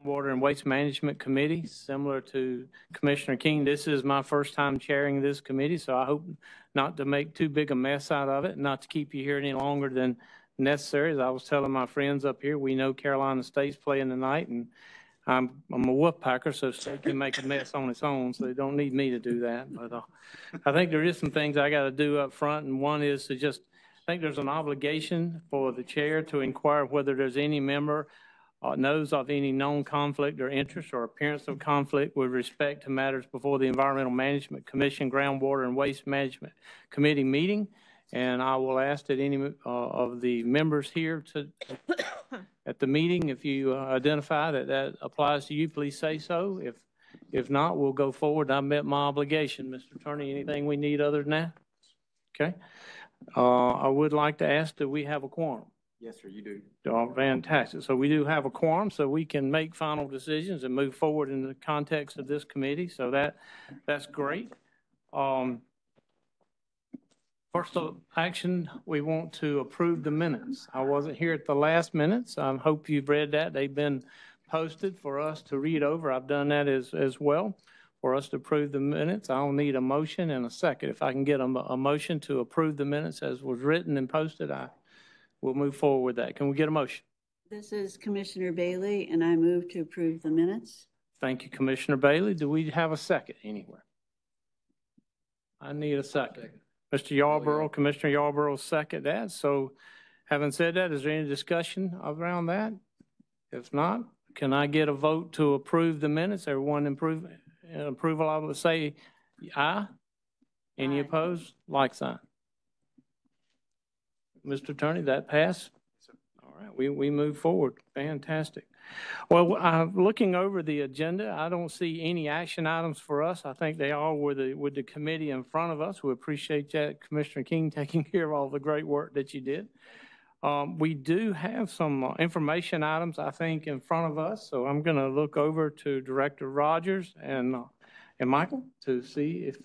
Water and Waste Management Committee. Similar to Commissioner King, this is my first time chairing this committee, so I hope not to make too big a mess out of it, not to keep you here any longer than necessary. As I was telling my friends up here, we know Carolina State's playing tonight, and I'm a Wolfpacker, so State can make a mess on its own, so they don't need me to do that. But I think there is some things I got to do up front, and one is to just, I think there's an obligation for the chair to inquire whether there's any member knows of any known conflict or interest or appearance of conflict with respect to matters before the Environmental Management Commission, Groundwater and Waste Management Committee meeting. And I will ask that any of the members here at the meeting, if you identify that that applies to you, please say so. If not, we'll go forward. I met my obligation. Mr. Attorney, anything we need other than that? Okay. I would like to ask, do we have a quorum? Yes, sir, you do. Oh, fantastic. So we do have a quorum, so we can make final decisions and move forward in the context of this committee. So that's great. First action, we want to approve the minutes. I wasn't here at the last minutes. I hope you've read that. They've been posted for us to read over. I've done that as well for us to approve the minutes. I'll need a motion and a second. If I can get a motion to approve the minutes as was written and posted, we'll move forward with that. Can we get a motion? This is Commissioner Bailey, and I move to approve the minutes. Thank you, Commissioner Bailey. Do we have a second anywhere? I need a second. Mr. Yarborough, Commissioner Yarborough, second that. So having said that, is there any discussion around that? If not, can I get a vote to approve the minutes? Everyone approval, I would say aye. Any opposed? Like sign. Mr. Attorney, that passed? All right, we move forward. Fantastic. Well, looking over the agenda, I don't see any action items for us. I think they all were with the committee in front of us. We appreciate that, Commissioner King, taking care of all the great work that you did. We do have some information items, I think, in front of us. So I'm going to look over to Director Rogers and Michael to see if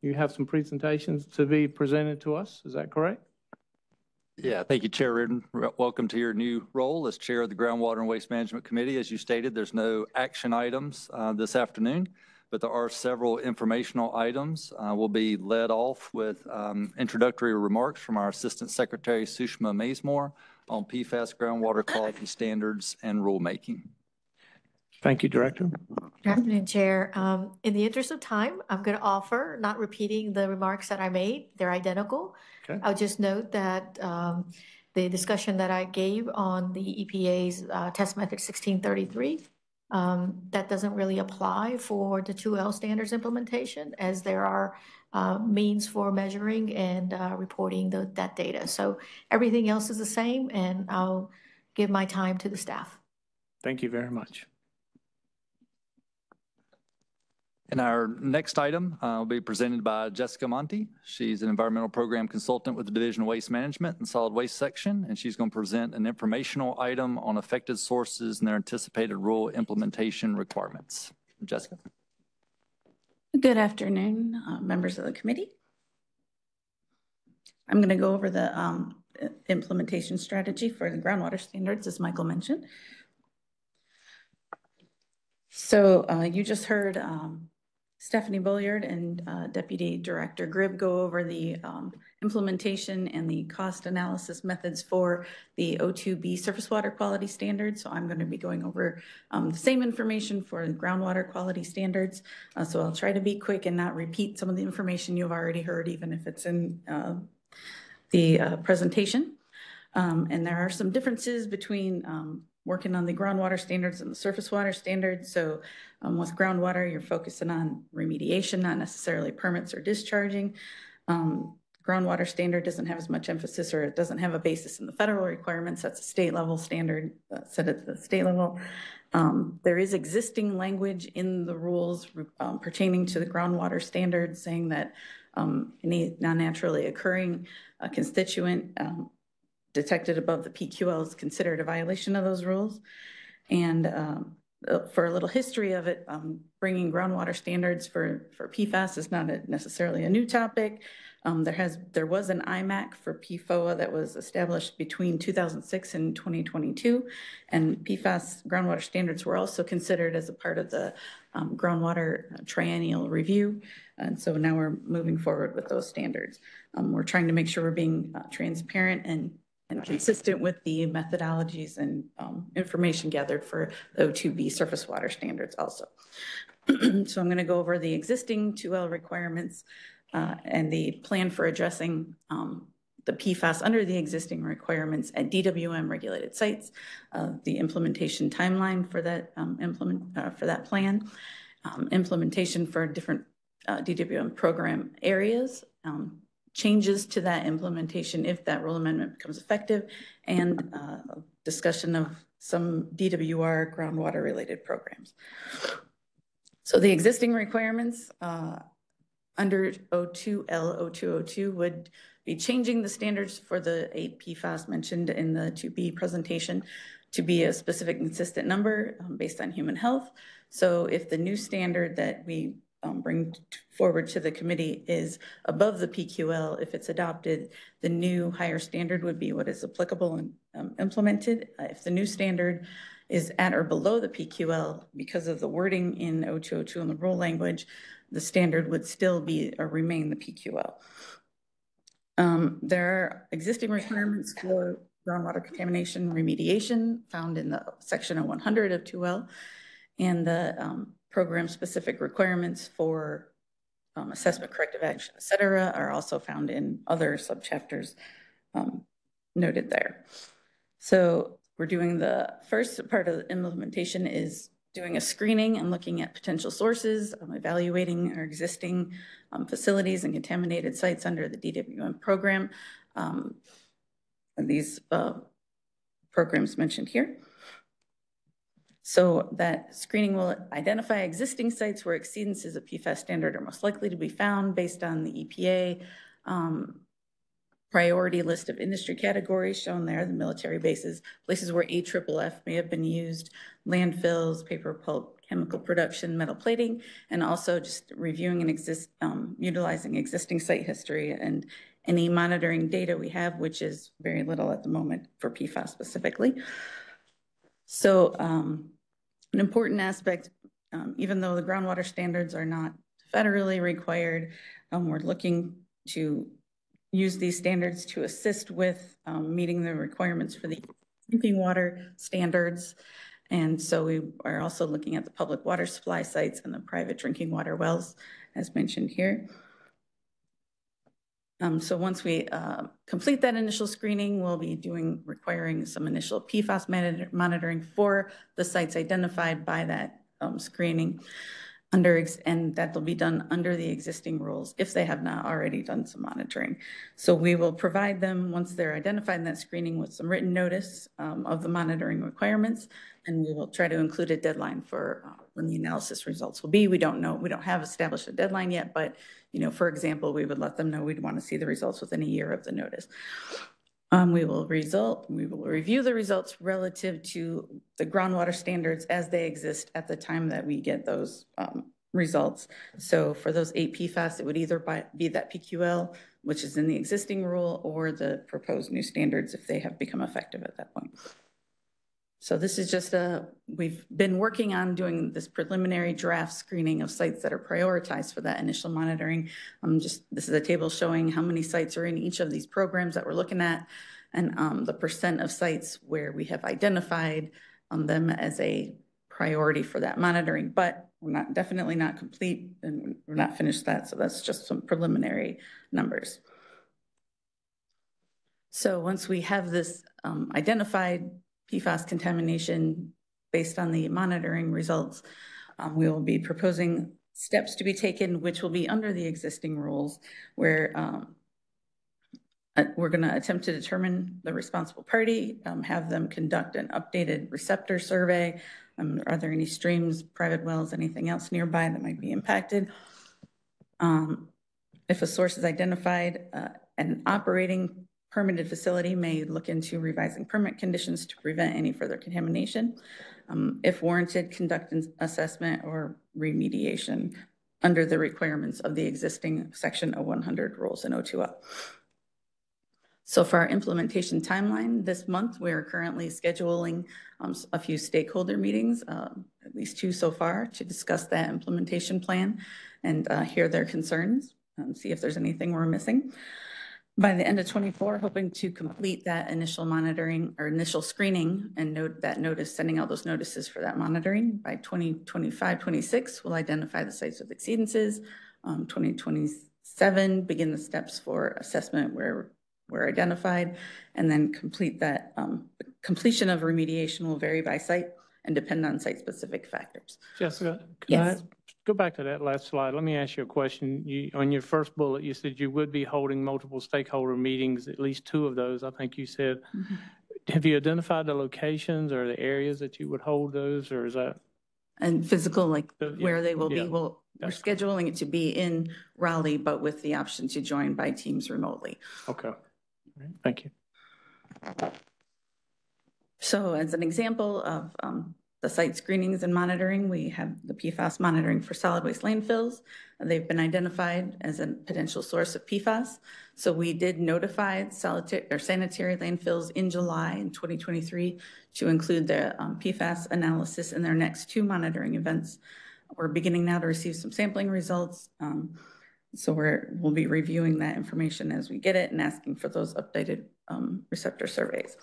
you have some presentations to be presented to us. Is that correct? Yeah, thank you, Chair Reardon. Welcome to your new role as Chair of the Groundwater and Waste Management Committee. As you stated, there's no action items this afternoon, but there are several informational items. We'll be led off with introductory remarks from our Assistant Secretary, Sushma Mazemore, on PFAS groundwater quality standards and rulemaking. Thank you, Director. Good afternoon, Chair. In the interest of time, I'm going to offer, not repeating the remarks that I made. They're identical. Okay. I'll just note that the discussion that I gave on the EPA's test method 1633, that doesn't really apply for the 2L standards implementation, as there are means for measuring and reporting that data. So everything else is the same, and I'll give my time to the staff. Thank you very much. And our next item will be presented by Jessica Monty. She's an environmental program consultant with the Division of Waste Management and Solid Waste Section, and she's going to present an informational item on affected sources and their anticipated rule implementation requirements. Jessica. Good afternoon, members of the committee. I'm going to go over the implementation strategy for the groundwater standards, as Michael mentioned. So you just heard Stephanie Bulliard and Deputy Director Gribb go over the implementation and the cost analysis methods for the O2B surface water quality standards. So I'm going to be going over the same information for the groundwater quality standards. So I'll try to be quick and not repeat some of the information you've already heard, even if it's in the presentation. And there are some differences between working on the groundwater standards and the surface water standards. So with groundwater, you're focusing on remediation, not necessarily permits or discharging. Groundwater standard doesn't have as much emphasis, or it doesn't have a basis in the federal requirements. That's a state level standard set at the state level. There is existing language in the rules pertaining to the groundwater standards saying that any non-naturally occurring constituent detected above the PQL is considered a violation of those rules. And for a little history of it, bringing groundwater standards for PFAS is not necessarily a new topic. There was an IMAC for PFOA that was established between 2006 and 2022, and PFAS groundwater standards were also considered as a part of the groundwater triennial review. And so now we're moving forward with those standards. We're trying to make sure we're being transparent and consistent with the methodologies and information gathered for the O2B surface water standards also. So I'm going to go over the existing 2L requirements and the plan for addressing the PFAS under the existing requirements at DWM regulated sites, the implementation timeline for that plan, implementation for different DWM program areas, changes to that implementation if that rule amendment becomes effective, and discussion of some DWR groundwater related programs. So the existing requirements under O2L, O202 would be changing the standards for the 8 PFAS mentioned in the 2B presentation to be a specific consistent number based on human health. So if the new standard that we bring forward to the committee is above the PQL, if it's adopted, the new higher standard would be what is applicable and implemented. If the new standard is at or below the PQL, because of the wording in O202 and the rule language, the standard would still be or remain the PQL. There are existing requirements for groundwater contamination remediation found in the section 100 of 2L, and the program-specific requirements for assessment, corrective action, et cetera, are also found in other subchapters noted there. So we're doing the first part of the implementation is doing a screening and looking at potential sources, evaluating our existing facilities and contaminated sites under the DWM program. And these programs mentioned here. So that screening will identify existing sites where exceedances of PFAS standard are most likely to be found based on the EPA priority list of industry categories shown there, the military bases, places where AFFF may have been used, landfills, paper pulp, chemical production, metal plating, and also just reviewing and utilizing existing site history and any monitoring data we have, which is very little at the moment for PFAS specifically. So an important aspect, even though the groundwater standards are not federally required, we're looking to use these standards to assist with meeting the requirements for the drinking water standards. And so we are also looking at the public water supply sites and the private drinking water wells, as mentioned here. So once we complete that initial screening, we'll be requiring some initial PFAS monitoring for the sites identified by that screening. And that will be done under the existing rules if they have not already done some monitoring. So we will provide them, once they're identified in that screening, with some written notice of the monitoring requirements, and we will try to include a deadline for when the analysis results will be. We don't know, we don't have established a deadline yet, but for example, we would let them know we'd want to see the results within a year of the notice. We will review the results relative to the groundwater standards as they exist at the time that we get those results. So for those 8 PFAS, it would either be that PQL, which is in the existing rule, or the proposed new standards if they have become effective at that point. So this is just we've been working on doing this preliminary draft screening of sites that are prioritized for that initial monitoring. This is a table showing how many sites are in each of these programs that we're looking at, and the percent of sites where we have identified them as a priority for that monitoring, but we're definitely not complete and we're not finished that. So that's just some preliminary numbers. So once we have this identified PFAS contamination based on the monitoring results, we will be proposing steps to be taken, which will be under the existing rules, where we're going to attempt to determine the responsible party, have them conduct an updated receptor survey. Are there any streams, private wells, anything else nearby that might be impacted? If a source is identified, an operating permitted facility may look into revising permit conditions to prevent any further contamination. If warranted, conduct an assessment or remediation under the requirements of the existing Section 0100 rules and 02L. So for our implementation timeline this month, we are currently scheduling a few stakeholder meetings, at least 2 so far, to discuss that implementation plan and hear their concerns, see if there's anything we're missing. By the end of 24, hoping to complete that initial monitoring or initial screening and sending out those notices for that monitoring. By 2025, 26, we'll identify the sites with exceedances. 2027, begin the steps for assessment where we're identified, and then complete that. Completion of remediation will vary by site and depend on site-specific factors. Jessica, can Yes. I go back to that last slide? Let me ask you a question. On your first bullet, you said you would be holding multiple stakeholder meetings, at least 2 of those, I think you said. Mm-hmm. Have you identified the locations or the areas that you would hold those, or is that? And physical, like where they will be, we're That's scheduling it to be in Raleigh, but with the option to join by teams remotely. Okay. All right. Thank you. So as an example of the site screenings and monitoring, we have the PFAS monitoring for solid waste landfills. They've been identified as a potential source of PFAS. So we did notify sanitary landfills in July in 2023 to include the PFAS analysis in their next 2 monitoring events. We're beginning now to receive some sampling results. So we'll be reviewing that information as we get it and asking for those updated receptor surveys.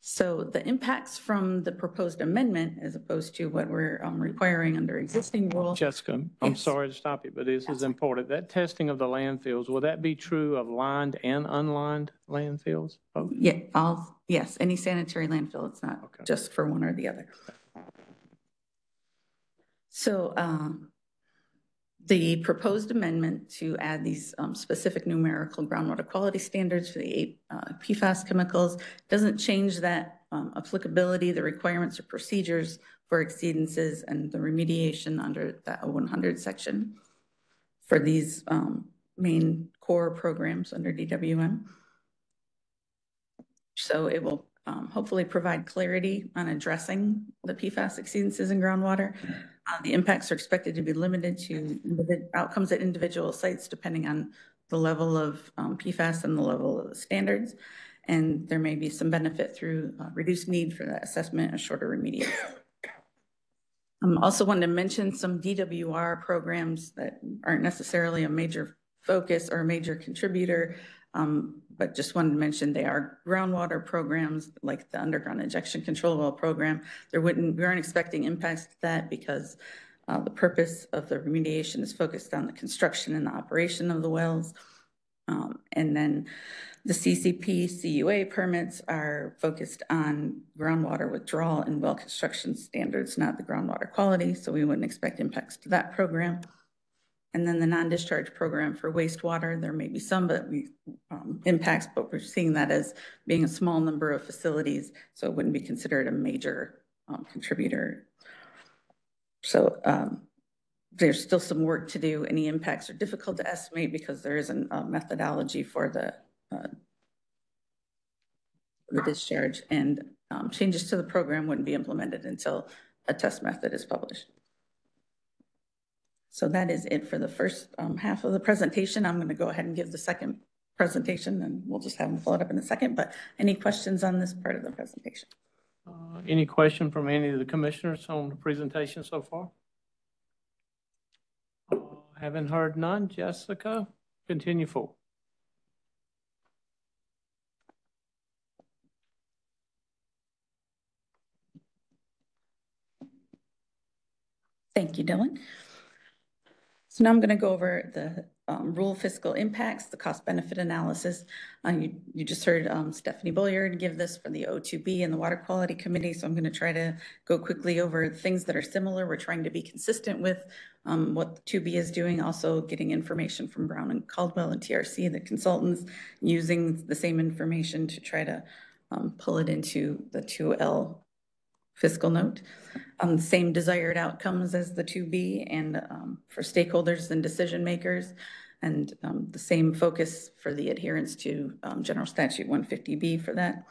So the impacts from the proposed amendment, as opposed to what we're requiring under existing rules. Jessica, I'm Yes. sorry to stop you, but this is important. That testing of the landfills, will that be true of lined and unlined landfills? Oh, Yeah, yes, any sanitary landfill. It's not Okay. just for one or the other. So the proposed amendment to add these specific numerical groundwater quality standards for the 8 PFAS chemicals doesn't change that applicability, the requirements or procedures for exceedances and the remediation under that 0100 section for these main core programs under DWM. So it will hopefully provide clarity on addressing the PFAS exceedances in groundwater. The impacts are expected to be limited to outcomes at individual sites depending on the level of PFAS and the level of the standards. And there may be some benefit through reduced need for that assessment and shorter remediation. Also wanted to mention some DWR programs that aren't necessarily a major focus or a major contributor, but just wanted to mention they are groundwater programs like the underground injection control well program. We aren't expecting impacts to that because the purpose of the remediation is focused on the construction and the operation of the wells. And then the CCP CUA permits are focused on groundwater withdrawal and well construction standards, not the groundwater quality. So we wouldn't expect impacts to that program. And then the non-discharge program for wastewater, there may be some impacts, but we're seeing that as being a small number of facilities, so it wouldn't be considered a major contributor. So there's still some work to do. Any impacts are difficult to estimate because there isn't a methodology for the discharge, and changes to the program wouldn't be implemented until a test method is published. So that is it for the first half of the presentation. I'm going to go ahead and give the second presentation, and we'll just have them pull it up in a second. But any questions on this part of the presentation? Any question from any of the commissioners on the presentation so far? Haven't heard none. Jessica, continue forward. Thank you, Dylan. So now I'm going to go over the rule fiscal impacts, the cost benefit analysis. You just heard Stephanie Bulliard give this for the O2B and the Water Quality Committee. So I'm going to try to go quickly over things that are similar. We're trying to be consistent with what the 2B is doing, also getting information from Brown and Caldwell and TRC, the consultants, using the same information to try to pull it into the 2L fiscal note. Same desired outcomes as the 2B and for stakeholders and decision makers, and the same focus for the adherence to General Statute 150B for that.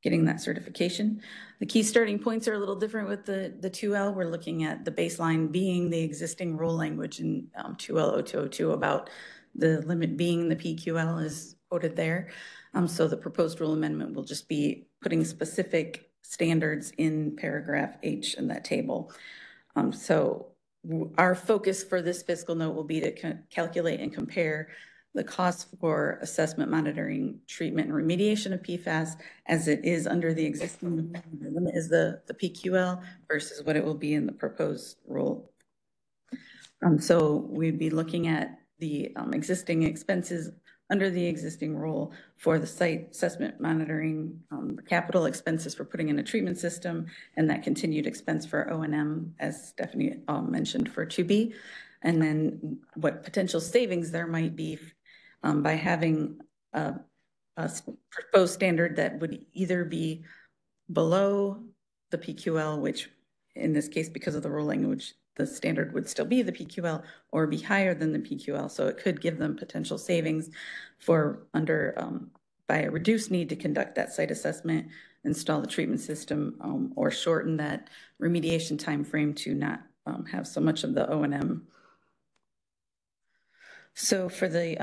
getting that certification. The key starting points are a little different with the 2L. We're looking at the baseline being the existing rule language in 2L0202 about the limit being the PQL is quoted there. So the proposed rule amendment will just be putting specific standards in paragraph H in that table. So our focus for this fiscal note will be to calculate and compare the cost for assessment, monitoring, treatment, and remediation of PFAS as it is under the existing limit is the PQL versus what it will be in the proposed rule. So we'd be looking at the existing expenses under the existing rule for the site assessment, monitoring, capital expenses for putting in a treatment system, and that continued expense for O&M, as Stephanie mentioned, for 2B. And then what potential savings there might be by having a proposed standard that would either be below the PQL, which in this case, because of the rule language, the standard would still be the PQL, or be higher than the PQL. So it could give them potential savings for by a reduced need to conduct that site assessment, install the treatment system, or shorten that remediation time frame to not have so much of the O&M. So for the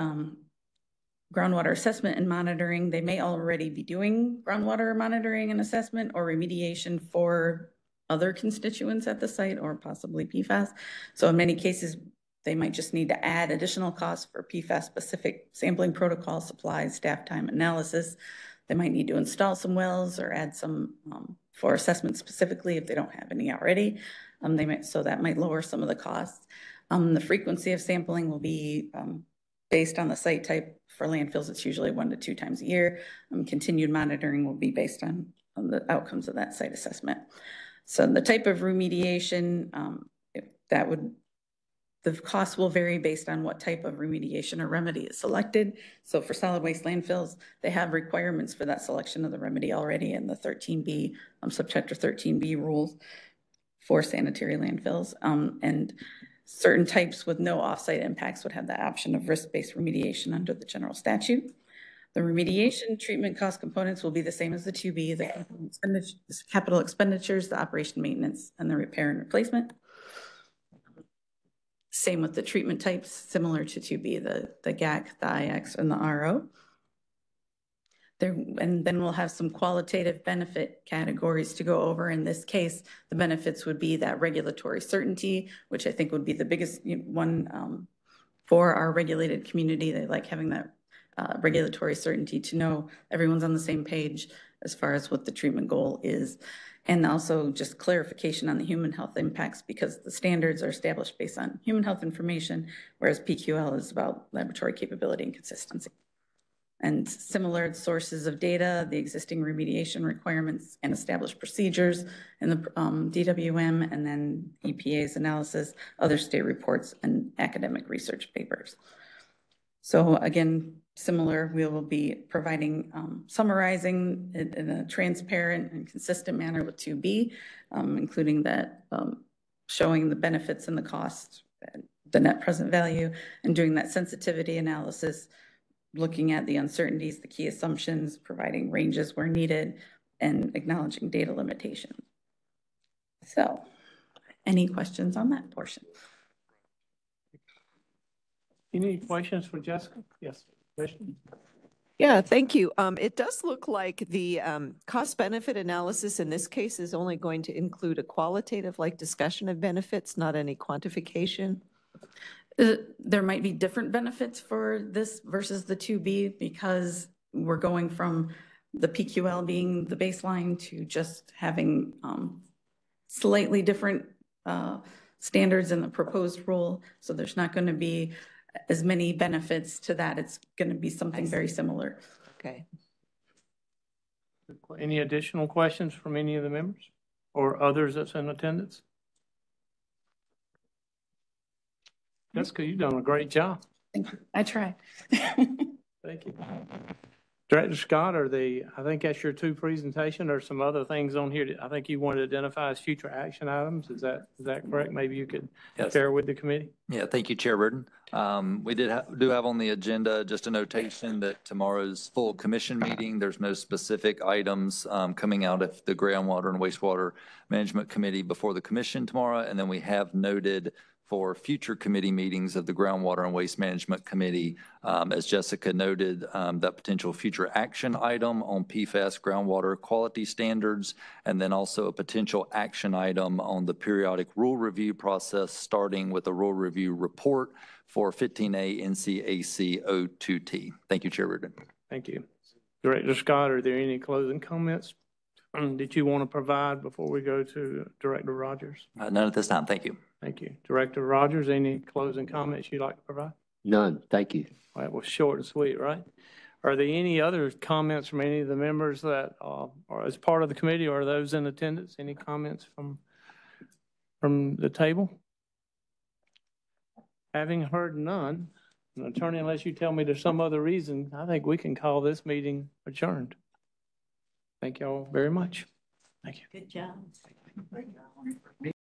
groundwater assessment and monitoring, they may already be doing groundwater monitoring and assessment or remediation for other constituents at the site or possibly PFAS. So in many cases, they might just need to add additional costs for PFAS specific sampling protocol, supplies, staff time, analysis. They might need to install some wells or add some for assessment specifically if they don't have any already. So that might lower some of the costs. The frequency of sampling will be based on the site type. For landfills, it's usually 1 to 2 times a year. Continued monitoring will be based on the outcomes of that site assessment. So the type of remediation, the cost will vary based on what type of remediation or remedy is selected. So for solid waste landfills, they have requirements for that selection of the remedy already in the 13B, subchapter 13B rules for sanitary landfills. And certain types with no offsite impacts would have the option of risk-based remediation under the general statute. The remediation treatment cost components will be the same as the 2B, the capital expenditures, the operation maintenance, and the repair and replacement. Same with the treatment types, similar to 2B, the GAC, the IX, and the RO. And then we'll have some qualitative benefit categories to go over. In this case, the benefits would be that regulatory certainty, which I think would be the biggest one for our regulated community. They like having that regulatory certainty to know everyone's on the same page as far as what the treatment goal is. And also just clarification on the human health impacts, because the standards are established based on human health information, whereas PQL is about laboratory capability and consistency. And similar sources of data, the existing remediation requirements and established procedures in the DWM, and then EPA's analysis, other state reports, and academic research papers. So again, similar, we will be providing, summarizing it in a transparent and consistent manner with 2B, including that showing the benefits and the cost, the net present value, and doing that sensitivity analysis, looking at the uncertainties, the key assumptions, providing ranges where needed, and acknowledging data limitations. So, any questions on that portion? Any questions for Jessica? Yes, question. Yeah, thank you. It does look like the cost-benefit analysis in this case is only going to include a qualitative, like discussion of benefits, not any quantification. There might be different benefits for this versus the 2B, because we're going from the PQL being the baseline to just having slightly different standards in the proposed rule. So there's not going to be as many benefits to that. It's going to be something very similar. Okay. Any additional questions from any of the members or others that's in attendance? Jessica, you've done a great job. Thank you. I try. Thank you. Director Scott, I think that's your two presentation. There's some other things on here that I think you want to identify as future action items. Is that correct? Maybe you could share with the committee. Yeah, thank you, Chair Reardon. We do have on the agenda just a notation that tomorrow's full commission meeting, there's no specific items coming out of the Groundwater and Wastewater Management Committee before the commission tomorrow. And then we have noted for future committee meetings of the Groundwater and Waste Management Committee, as Jessica noted, that potential future action item on PFAS groundwater quality standards, and then also a potential action item on the periodic rule review process, starting with a rule review report for 15A NCAC 02T. Thank you, Chair Reardon. Thank you. Director Scott, are there any closing comments that you want to provide before we go to Director Rogers? None at this time. Thank you. Thank you. Director Rogers, any closing comments you'd like to provide? None. Thank you. All right, well, short and sweet, right? Are there any other comments from any of the members that are as part of the committee or those in attendance? Any comments from the table? Having heard none, an attorney, unless you tell me there's some other reason, I think we can call this meeting adjourned. Thank you all very much. Thank you. Good job.